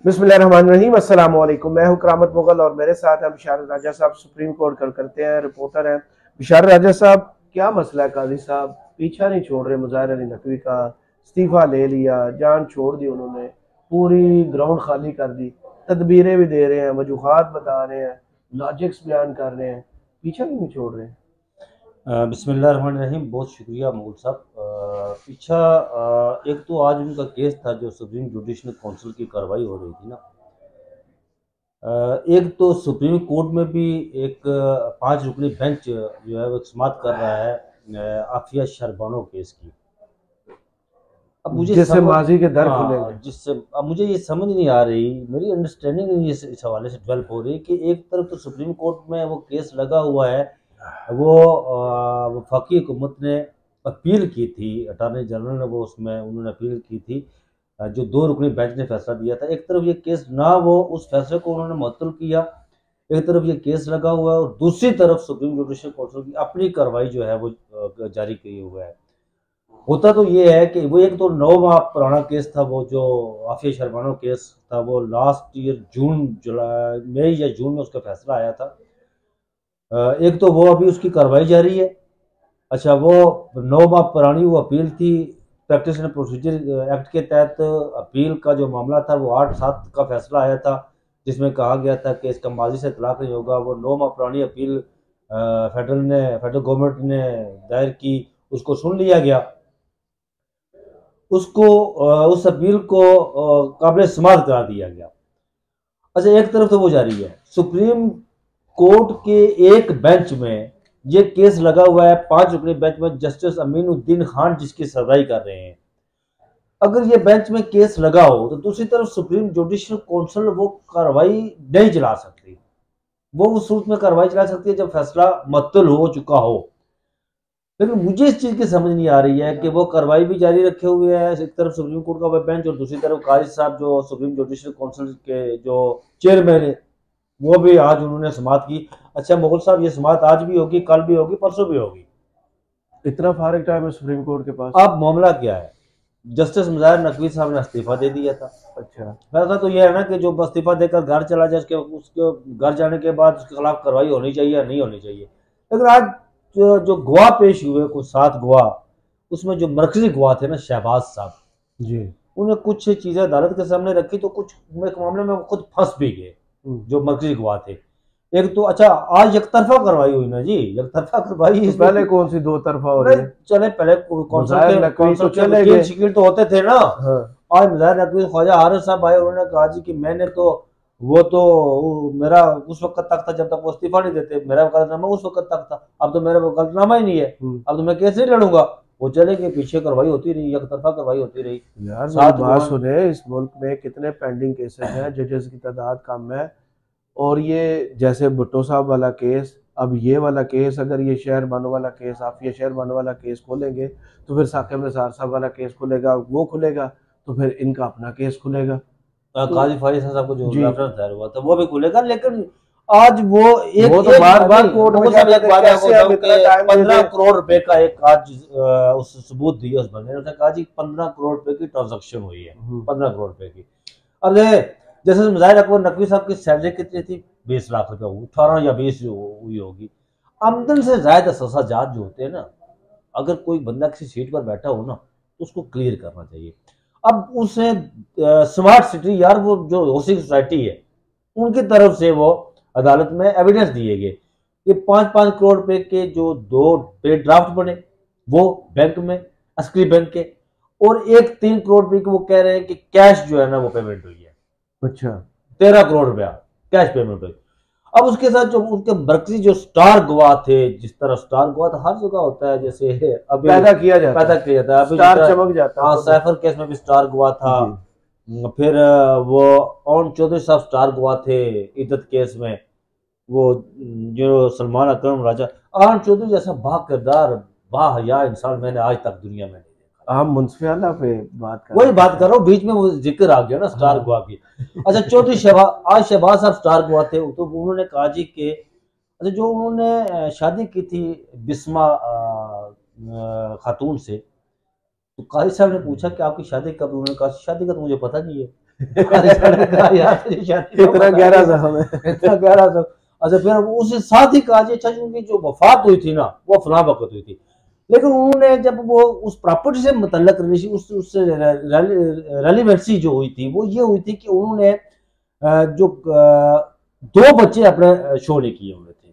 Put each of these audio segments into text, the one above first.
बिस्मिल्लाहिर्रहमानिर्रहीम। अस्सलाम वालेकुम। मैं हूं करामत मुगल और मेरे साथ हैं बिशारत राजा साहब, सुप्रीम कोर्ट करते हैं, रिपोर्टर हैं। बिशारत राजा साहब, क्या मसला है? काजी साहब पीछा नहीं छोड़ रहे मुज़ाहिर अली नकवी का। इस्तीफा ले लिया, जान छोड़ दी उन्होंने, पूरी ग्राउंड खाली कर दी, तदबीरें भी दे रहे हैं, वजूहात बता रहे हैं, लॉजिक्स बयान कर रहे हैं, पीछा क्यों नहीं छोड़ रहे? बिस्मिल्लाहिर्रहमानिर्रहीम। बहुत शुक्रिया मुगल साहब। पीछा एक तो आज उनका केस था जो सुप्रीम जुडिशल काउंसिल की कार्रवाई हो रही थी ना। एक तो सुप्रीम कोर्ट में भी एक 5 रुकनी बेंच जो है वो समाअत कर रहा है आफिया शरबानो केस की। अब मुझे जिससे समझ माजी के दर खुलेंगे। हाँ जिससे अब मुझे ये समझ नहीं आ रही, मेरी अंडरस्टैंडिंग नहीं इस हवाले से डेवलप हो रही कि एक तरफ तो सुप्रीम कोर्ट में वो केस लगा हुआ है, वो वफाकी हुकूमत ने अपील की थी, अटॉर्नी जनरल ने वो उसमें उन्होंने अपील की थी, जो 2 रुकनी बेंच ने फैसला दिया था। एक तरफ ये केस ना वो उस फैसले को उन्होंने मुअत्तल किया, एक तरफ ये केस लगा हुआ है, और दूसरी तरफ सुप्रीम जुडिशल काउंसिल की अपनी कार्रवाई जो है वो जारी की हुआ है। होता तो ये है कि वो एक तो 9 माह पुराना केस था, वो जो आफिया शर्मानो केस था, वो लास्ट ईयर जून जुलाई मई या जून में उसका फैसला आया था। एक तो वो अभी उसकी कार्रवाई जारी है। अच्छा, वो 9 माह पुरानी वो अपील थी, प्रैक्टिस एंड प्रोसीजर एक्ट के तहत अपील का जो मामला था वो 8/7 का फैसला आया था, जिसमें कहा गया था कि इसका माजी से इतलाक नहीं होगा। वो 9 माह पुरानी अपील फेडरल गवर्नमेंट ने दायर की, उसको सुन लिया गया, उसको उस अपील को काबिल समाअत करार दिया गया। अच्छा, एक तरफ तो वो जारी है, सुप्रीम कोर्ट के एक बेंच में ये केस लगा हुआ है, 5 रुकनी बेंच में जस्टिस अमीनुद्दीन खान जिसकी सरदाई कर रहे हैं। अगर ये बेंच में केस लगा हो तो दूसरी तरफ सुप्रीम जुडिशल काउंसिल वो कार्रवाई नहीं चला सकती। वो उस सूरत में कार्रवाई चला सकती है जब फैसला मुअत्तल हो चुका हो। लेकिन मुझे इस चीज की समझ नहीं आ रही है कि वो कार्रवाई भी जारी रखे हुए है, एक तरफ सुप्रीम कोर्ट का बेंच और दूसरी तरफ काजी साहब जो सुप्रीम जुडिशल काउंसिल के जो चेयरमैन है, वो भी आज उन्होंने समाअत की। अच्छा मुगल साहब, ये समाअत आज भी होगी, कल भी होगी, परसों भी होगी? इतना फारिग टाइम है सुप्रीम कोर्ट के पास? अब मामला क्या है? जस्टिस मुजाहिर नकवी साहब ने इस्तीफा दे दिया था। अच्छा। फैसला तो यह है ना कि जो इस्तीफा देकर घर चला जाए, उसके उसके घर जाने के बाद उसके खिलाफ कार्रवाई होनी चाहिए या नहीं होनी चाहिए। लेकिन आज जो गवाह पेश हुए, कुछ 7 गवाह, उसमें जो मरकजी गवाह थे ना, शहबाज साहब, जी। उन्हें कुछ चीजें अदालत के सामने रखी तो कुछ एक मामले में खुद फंस भी गए, जो मरकजी गवाह थे। एक तो अच्छा, आज एकतरफा कार्रवाई हुई ना जी, एकतरफा कार्रवाई तो इसमें पहले कौन सी दो तरफा हो रही है? चले पहले कौंसल के वकील शिकिल तो होते थे ना। हाँ। आज मुजाहिर नकवी ख्वाजा हारिस साहब आए, उन्होंने कहा जी कि मैंने तो मेरा उस वक्त तक था जब तक वो इस्तीफा नहीं देते, मेरा वकालतनामा उस वक्त तक था, अब तो मेरा वकालतनामा ही नहीं है, अब तो मैं कैसे लड़ूंगा। वो चले गए, पीछे कार्रवाई होती रही, एक तरफा कार्रवाई होती रही। यार मेरी सात बात गवाह सुने, इस मुल्क में कितने पेंडिंग केसेस हैं, जजेस की तादाद कम है। और ये जैसे भुट्टो साहब वाला केस, अब ये वाला केस, अगर ये शहर बानो वाला केस, आप ये शहर बानो वाला केस खोलेंगे तो फिर साकिब निसार साहब वाला केस खुलेगा, वो खुलेगा तो फिर इनका अपना केस खुलेगा। तो काजी फारिस साहब को जो जी, रेफरेंस दायर हुआ था वो भी खुलेगा। लेकिन आज वो एक वो तो एक बार बार नहीं, कोर्ट में मुगल साहब जाते एक थे, बात आपको कैसे हम बताऊं इतना कि टाइम 15 करोड़ रुपए का एक आज उस सबूत दिया उस बंदे ने, उसने कहा जी 15 करोड़ रुपए की ट्रांजेक्शन हुई है, 15 करोड़ रुपए की। अरे जैसे मुजाहिर अकबर नकवी साहब की सैलरी कितनी थी? 20 लाख रुपए, 18 या 20 हुई होगी। आमदन से जायद असाजात जो होते हैं ना, अगर कोई बंदा किसी सीट पर बैठा हो ना तो उसको क्लियर करना चाहिए। अब उसे स्मार्ट सिटी, यार वो जो हाउसिंग सोसाइटी है उनकी तरफ से वो अदालत में एविडेंस दिए गए, ये 5-5 करोड़ रुपए के जो 2 पे ड्राफ्ट बने वो बैंक में, अस्करी बैंक के, और एक 3 करोड़ रुपए के वो कह रहे हैं कि कैश जो है ना वो पेमेंट हुई है। अच्छा। 13 करोड़ रुपया कैश पेमेंट हुई। अब उसके साथ जो उनके मरकजी जो स्टार गवाह थे, जिस तरह स्टार गवाह तो हर जगह होता है, जैसे अभी पैदा किया जाता पैदा है, किया जाता है, अभी स्टार चमक जाता है हाँ खुद। सैफर केस में भी स्टार गवाह था। जी। फिर वो अरुण चौधरी साहब स्टार गवाह थे इद्दत केस में। वो जो सलमान अकरम राजा, अरुण चौधरी जैसा बा किरदार, बाहया इंसान मैंने आज तक दुनिया में नहीं देखा। हम मुंसफी आला पे बात कर वही रहे बात कर रहा हूँ, बीच में वो जिक्र आ गया ना स्टार हाँ। गवाह की। अच्छा, चौधरी शहबाज, आज शहबाज साहब स्टार गवाह थे, तो उन्होंने कहा जी के अच्छा, जो उन्होंने शादी की थी बिस्मा खातून से, तो काजी साहब ने पूछा कि आपकी शादी कब? उन्होंने कहा शादी का तो मुझे पता नहीं है। इतना गहरा जख्म है, इतना गहरा जख्म। अच्छा फिर उसके साथ ही कहा जी अच्छा उनकी जो वफात हुई थी ना वो फलां वक्त हुई थी, लेकिन उन्होंने जब वो उस प्रॉपर्टी से मुतल्लक उससे रेलिवेंसी जो हुई थी वो ये हुई थी कि उन्होंने जो 2 बच्चे अपने शो नहीं किए हुए थे,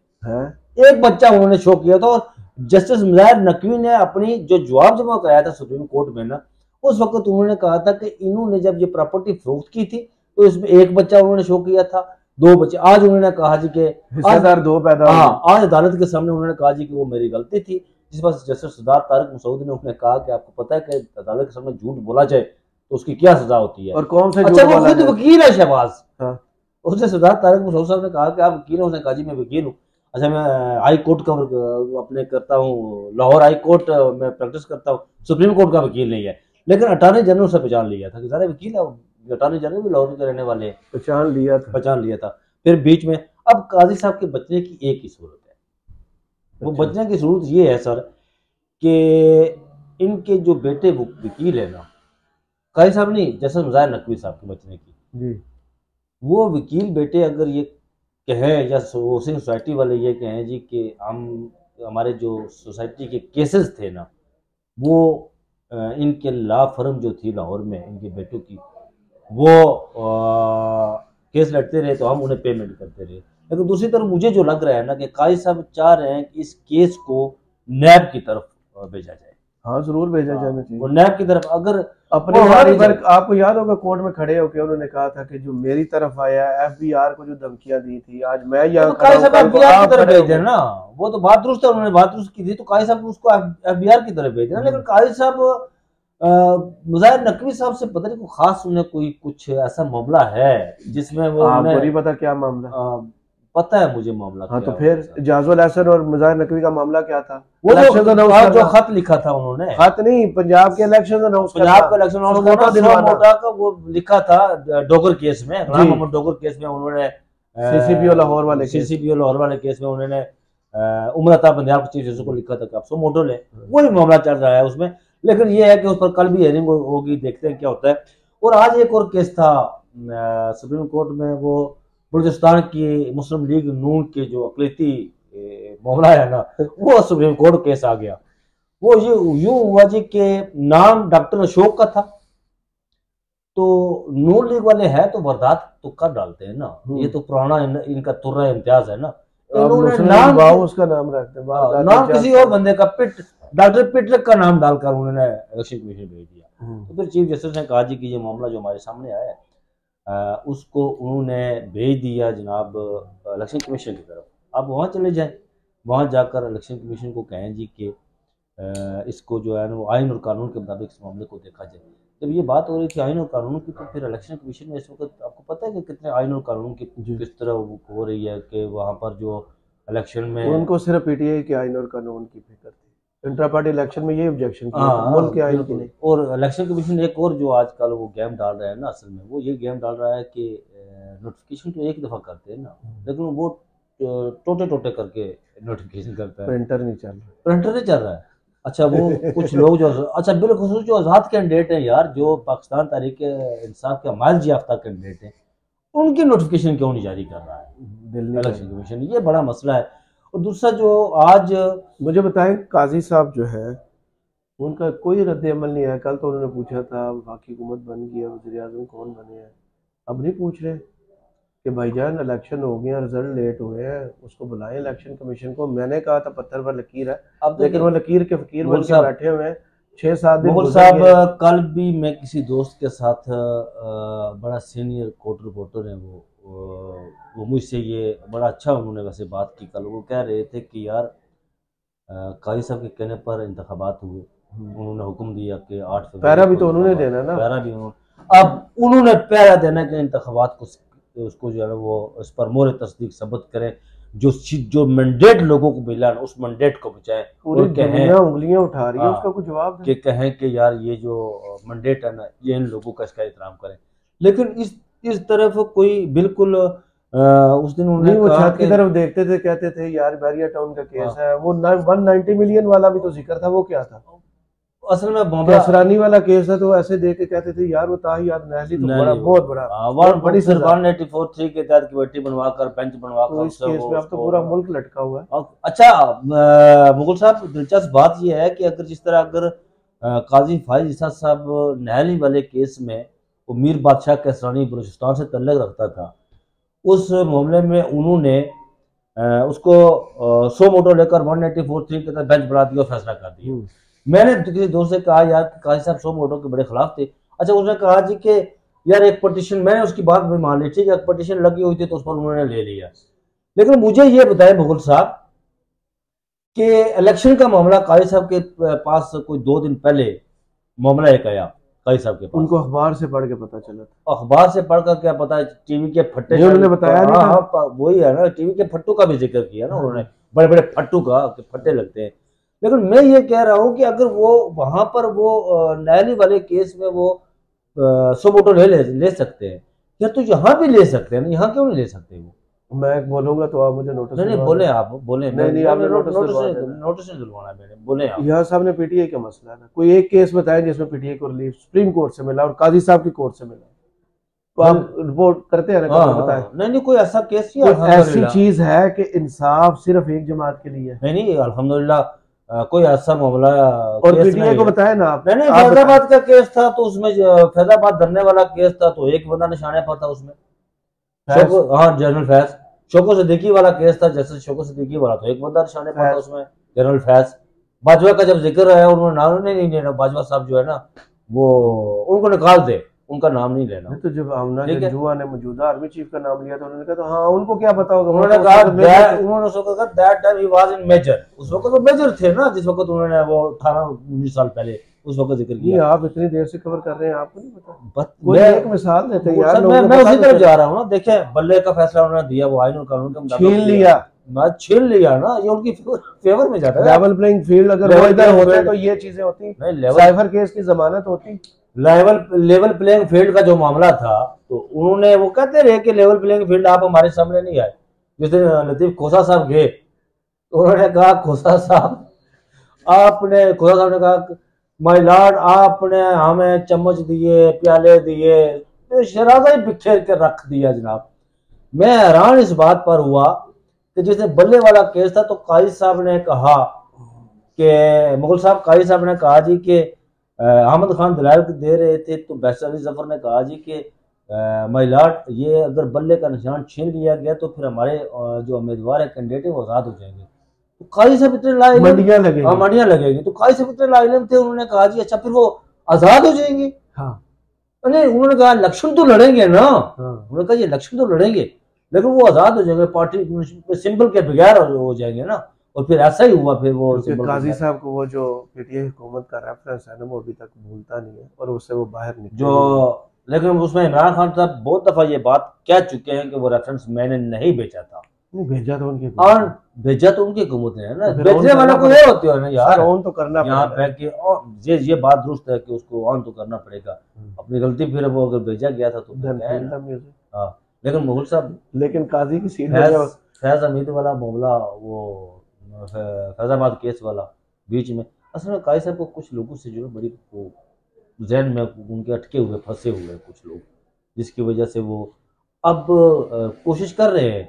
एक बच्चा उन्होंने शो किया था। और जस्टिस मुजाहिर नकवी ने अपनी जो जवाब जमा कराया था सुप्रीम कोर्ट में ना, उस वक्त उन्होंने कहा था कि इन्होंने जब ये प्रॉपर्टी फरोख्त की थी तो इसमें एक बच्चा उन्होंने शो किया था, 2 बच्चे। आज उन्होंने कहा जी कि हिस्सेदार 2 पैदा, हाँ आज अदालत के सामने उन्होंने कहा जी कि वो मेरी गलती थी, जिस पर जस्टिस सरदार तारिक मसूद ने उन्हें कहा कि आपको पता है कि अदालत के सामने झूठ बोला जाए तो उसकी क्या सजा होती है, और कौन से अच्छा वो खुद वकील है शहबाज। हाँ। उसने सरदार तारिक मसूद साहब ने कहा कि आप वकील हैं, उसने कहा जी मैं वकील हूँ। अच्छा मैं हाई कोर्ट का अपने करता हूँ, लाहौर हाई कोर्ट में प्रैक्टिस करता हूँ, सुप्रीम कोर्ट का वकील नहीं है, लेकिन अटॉर्नी जनरल से पहचान लिया था कि सारे वकील है, अटॉर्नी जनरल भी लाहौर के रहने वाले हैं, पहचान लिया था। फिर बीच में अब काजी साहब के बचने की एक ही सूरत है, वो बचने की सूरत ये है सर कि इनके जो बेटे वकील है ना, काजी साहब नहीं जैसे मुजाहिर नकवी साहब के बचने की जी, वो वकील बेटे अगर ये कहें या सोसाइटी वाले ये कहें जी कि हम हमारे जो सोसाइटी के केसेस थे ना वो इनके लॉ फर्म जो थी लाहौर में इनके बेटों की वो केस लड़ते रहे तो हम उन्हें पेमेंट करते रहे, लेकिन दूसरी तरफ मुझे जो लग रहा है ना कि काजी साहब चाह रहे हैं कि इस केस को नैब की तरफ भेजा जाए। हाँ जरूर भेजा जाना चाहिए, वो नैब की तरफ। अगर अपने पर आपको याद होगा कोर्ट में खड़े होकर उन्होंने कहा था कि जो मेरी तरफ आया एफबीआर को जो धमकियां दी थी आज मैं यहाँ काजी साहब एफबीआर की तरफ भेज देना ना, वो तो बात दुरुस्त है, उन्होंने बात दुरुस्त की थी तो काजी साहब उसको एफबीआर की तरफ भेज देना। लेकिन काजी साहब मुजाहिर नकवी साहब से पता नहीं कोई खास उन्हें कोई कुछ ऐसा मामला है जिसमें वो नहीं पता क्या मामला, पता है मुझे मामला। हाँ तो फिर जाजुल हसन और मुजाहिर नकवी का मामला क्या था? वो जो खत लिखा था उन्होंने, खत नहीं पंजाब के इलेक्शन अनाउंस, पंजाब का इलेक्शन मोटा का वो लिखा था डोगर केस में, मोहम्मद डोगर केस में उन्होंने सीसीपीओ लाहौर वाले केस में उन्होंने उमर अता पंजाब चीफ जस्टिस को लिखा था कि आप सो मोटो ले, वही मामला चल रहा है उसमें। लेकिन ये है कि उस पर कल भी हियरिंग होगी, देखते हैं क्या होता है। और आज एक और केस था सुप्रीम कोर्ट में, वो बलूचिस्तान की मुस्लिम लीग नून के जो अकलीती मामला है ना वो सुप्रीम कोर्ट केस आ गया। वो ये यूं हुआ जी के नाम डॉक्टर अशोक का था, तो नून लीग वाले है तो वारदात तो कर डालते हैं ना, ये तो पुराना इनका तुर्रा इम्तियाज है ना, उन्होंने नाम उसका नाम रखते हैं, नाम किसी और बंदे का डॉक्टर पिटरक का नाम डालकर उन्होंने इलेक्शन कमीशन भेज दिया। तो फिर चीफ जस्टिस ने कहा जी कि ये मामला जो हमारे सामने आया है उसको उन्होंने भेज दिया जनाब इलेक्शन कमीशन की तरफ, आप वहाँ चले जाएं, वहाँ जाकर इलेक्शन कमीशन को कहें जी कि इसको जो है ना वो आइन और कानून के मुताबिक इस मामले को देखा जाए। जब ये बात हो रही थी आइन और कानून की तो फिर इलेक्शन कमीशन में इस वक्त आपको पता है कि कितने आइन और कानून की किस तरह हो रही है कि वहाँ पर जो इलेक्शन में उनको सिर्फ पीटीआई के आइन और कानून की फिक्र थी, इंट्रा पार्टी इलेक्शन में ये ऑब्जेक्शन किया, मुल्क के आइन की नहीं। और इलेक्शन कमीशन एक और जो आजकल वो गेम डाल रहा है ना, असल में वो ये गेम डाल रहा है कि नोटिफिकेशन तो एक दफ़ा करते हैं ना, लेकिन वो टोटे टोटे करके नोटिफिकेशन करता है, प्रिंटर नहीं चल रहा है। अच्छा वो कुछ लोग जो अच्छा बिलखुसूस जो आज़ाद कैंडिडेट हैं यार, जो पाकिस्तान तहरीक इंसाफ के माइल याफ्ता कैंडिडेट हैं, उनकी नोटिफिकेशन क्यों नहीं जारी कर रहा है दिल्ली इलेक्शन कमीशन, ये बड़ा मसला है। और दूसरा जो आज मुझे बताएं काजी साहब जो है उनका कोई रद्द अमल नहीं है। कल तो उन्होंने पूछा था वफाकी हुकूमत बन गई है, वज़ीर आज़म कौन बने हैं, अब नहीं पूछ रहे कि भाईजान इलेक्शन हो गया, रिजल्ट लेट हुए हैं, उसको बुलाएं इलेक्शन कमीशन को। मैंने कहा था पत्थर पर लकीर है, अब लेकिन वो लकीर के फकीर बन के बैठे हुए हैं। 6-7 दिन मुगल साहब कल भी मैं किसी दोस्त के साथ बड़ा सीनियर कोर्ट रिपोर्टर है वो मुझसे ये बड़ा अच्छा उन्होंने वैसे बात की। कल वो कह रहे थे कि यार काजी साहब के कहने पर इंतखाबात हुए, उन्होंने हुक्म दिया कि 8 फरवरी पैरा भी तो उन्होंने देना ना, पैरा भी अब उन्होंने पैरा देना कि इंतखाबात को उसको जो है वो उस पर मोहर तस्दीक सबूत करें, जो मैंडेट लोगों को मिला उस मैंडेट को बचाएं। और कहें उंगलियां उठा रही है उसका कुछ जवाब कि कहें कि यार ये जो मैंडेट है ना ये इन लोगों का इसका एहतराम करें। लेकिन इस तरफ कोई बिल्कुल उस दिन उन्होंने वो छत की तरफ देखते थे, कहते थे यार बैरिया टाउन का केस है, वो 190 मिलियन वाला भी तो जिक्र था, वो क्या था? असल में कि असरानी वाला केस है तो ऐसे देख के कहते थे यार वो ताहियात नहली तो बड़ा बहुत बड़ा बड़ी सजा 184(3) के तहत कमेटी बनवाकर बेंच बनवाकर तो इस केस में अब तो पूरा मुल्क लटका हुआ है। अच्छा मुगल साहब, दिलचस्प बात यह है कि अगर जिस तरह अगर काजी फाइज इसाद साहब नहली वाले केस में वो मीर बादशाह के असरानी बलूचिस्तान से तल्लक रखता था, उस मामले में उन्होंने उसको 100 मोटो लेकर 184(3) के तहत बेंच बढ़ा दिया और फैसला कर दिया। मैंने किसी दोस्त से कहा यार काजी साहब 100 मोटो के बड़े खिलाफ थे। अच्छा, उसने कहा जी कि यार एक पटिशन, मैंने उसकी बात भी मान ली, ठीक है पटिशन लगी हुई थी तो उस पर उन्होंने ले लिया। लेकिन मुझे ये बताएं मुगल साहब कि इलेक्शन का मामला काजी साहब के पास कोई 2 दिन पहले मामला एक आया काजी साहब के पास, उनको अखबार से पढ़ के पता चला था। अखबार से पढ़कर क्या पता, टीवी के फट्टे उन्होंने बताया नहीं था। वही है ना, टीवी के फट्टू का भी जिक्र किया ना उन्होंने, बड़े बड़े फट्टू का फट्टे लगते हैं। लेकिन मैं ये कह रहा हूँ कि अगर वो वहां पर वो नहली वाले केस में वो 100 मोटो ले सकते हैं, या तो यहाँ भी ले सकते हैं ना, यहाँ क्यों नहीं ले सकते वो? मैं बोलूंगा तो आप मुझे नोटिस नहीं बोले, आप बोले। नहीं आपने नोटिस दिलवाना मैंने, बोले आप। यहाँ साहब ने पीटीआई का मसला है ना, कोई एक केस बताया जिसमें पीटीआई को रिलीफ सुप्रीम कोर्ट से मिला और काजी साहब की कोर्ट से मिला, तो आप रिपोर्ट करते हैं ना, बताएं। नहीं कोई ऐसा केस ही ऐसी चीज है कि इंसाफ सिर्फ एक जमात के लिए है। नहीं अल्हम्दुलिल्लाह कोई ऐसा मामला और पीटीआई को बताया ना आप। नहीं फैजाबाद का केस था तो उसमें फैजाबाद धरने वाला केस था तो एक बंदा निशाने पर था उसमें, हाँ जनरल फैज। शोको सिद्दीकी वाला केस था, जैसे शोको सिद्दीकी वाला तो एक बंदा निशाने पर था उसमें, जनरल फैज। बाजवा का जब जिक्र आया उन्होंने नाम नहीं लेना, बाजवा साहब जो है ना वो उनको निकाल दे, उनका नाम नहीं लेना। तो जब आमना जुआ ने मौजूदा आर्मी चीफ का नाम लिया तो उन्होंने कहा तो हाँ उनको क्या पता होगा। उन्होंने कहा that time he was in major, उस वक्त तो मेजर थे ना जिस वक्त उन्होंने वो 18-19 साल पहले उस वक्त जिक्र किया। आप इतनी देर से कवर कर रहे हैं, आपको नहीं पता? कोई एक मिसाल देते यार, मैं उसी तरफ जा रहा हूँ ना। देखे बल्ले का फैसला उन्होंने दिया, वो आइन और कानून के मुताबिक छीन लिया ना, ये उनकी फेवर में जाता है। लेवल प्लेइंग फील्ड अगर वो इधर होते तो ये चीजें होती नहीं, साइफर केस की जमानत होती। लेवल प्लेइंग फील्ड का जो मामला था तो उन्होंने वो कहते रहे कि लेवल प्लेइंग फील्ड आप हमारे सामने नहीं आए। जिस दिन लतीफ खोसा साहब गए तो उन्होंने कहा खोसा साहब ने कहा माय लॉर्ड आपने हमें चम्मच दिए, प्याले दिए, तो शराजा ही बिखेर के रख दिया जनाब। मैं हैरान इस बात पर हुआ कि जिस दिन बल्ले वाला केस था तो काजी साहब ने कहा कि मुगल साहब काजी साहब ने कहा जी कि अहमद खान दलाल दे रहे थे तो बैरिस्टर अली जफर ने कहा जी कि माय लॉर्ड ये अगर बल्ले का निशान छीन लिया गया तो फिर हमारे जो उम्मीदवार है कैंडिडेट है वो आजाद हो जाएंगे। तो काजी साहब इतने लाइल मंडियां लगेंगी तो काजी साहब इतने लाइल थे, उन्होंने कहा जी अच्छा फिर वो आजाद हो जाएंगे। हाँ नहीं, उन्होंने कहा इलेक्शन तो लड़ेंगे ना, उन्होंने कहा ये इलेक्शन तो लड़ेंगे लेकिन वो आजाद हो जाएंगे, पार्टी सिंबल के बगैर हो जाएंगे ना। और फिर ऐसा ही हुआ। फिर वो काजी साहब को वो जो पीटीआई हुकूमत का रेफरेंस है ना वो अभी तक भूलता नहीं है और उससे वो बाहर निकले जो, लेकिन उसमें इमरान खान साहब बहुत दफा ये बात कह चुके हैं कि वो रेफरेंस मैंने नहीं भेजा था। नहीं भेजा तो उनकी, और भेजा तो उनकी हुकूमत ने है ना, भेजने वाले को ये होते है ना यार, ऑन तो करना यहाँ पे कि ये बात दुरुस्त है कि उसको ऑन तो करना पड़ेगा। अपनी गलती फिर वो अगर भेजा गया था तो हाँ। लेकिन मुगल साहब, लेकिन काजी की सीट फैज हमीद वाला मामला, वो फैजाबाद केस वाला बीच में, असल में काजी साहब को कुछ लोगों से जो है बड़ी जहन में उनके अटके हुए फंसे हुए कुछ लोग, जिसकी वजह से वो अब कोशिश कर रहे हैं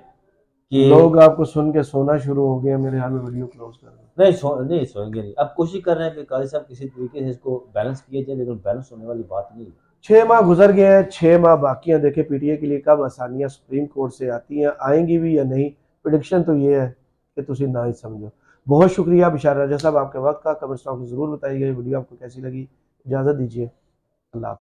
कि लोग आपको सुन के सोना शुरू हो गया। मेरे हाल में वीडियो क्लोज कर रहे हैं। नहीं सोएंगे नहीं। अब कोशिश कर रहे हैं कि काजी साहब किसी तरीके से इसको बैलेंस किया जाए, लेकिन बैलेंस होने वाली बात नहीं है। 6 माह गुजर गए हैं, 6 माह बाकी हैं। देखे पीटीआई के लिए कब आसानियां सुप्रीम कोर्ट से आती हैं, आएंगी भी या नहीं। प्रेडिक्शन तो ये है कि तुम ना ही समझो। बहुत शुक्रिया बिशार राजा साहब आपके वक्त का। कमेंट बॉक्स में जरूर बताइएगा वीडियो आपको कैसी लगी। इजाजत दीजिए, अल्लाह।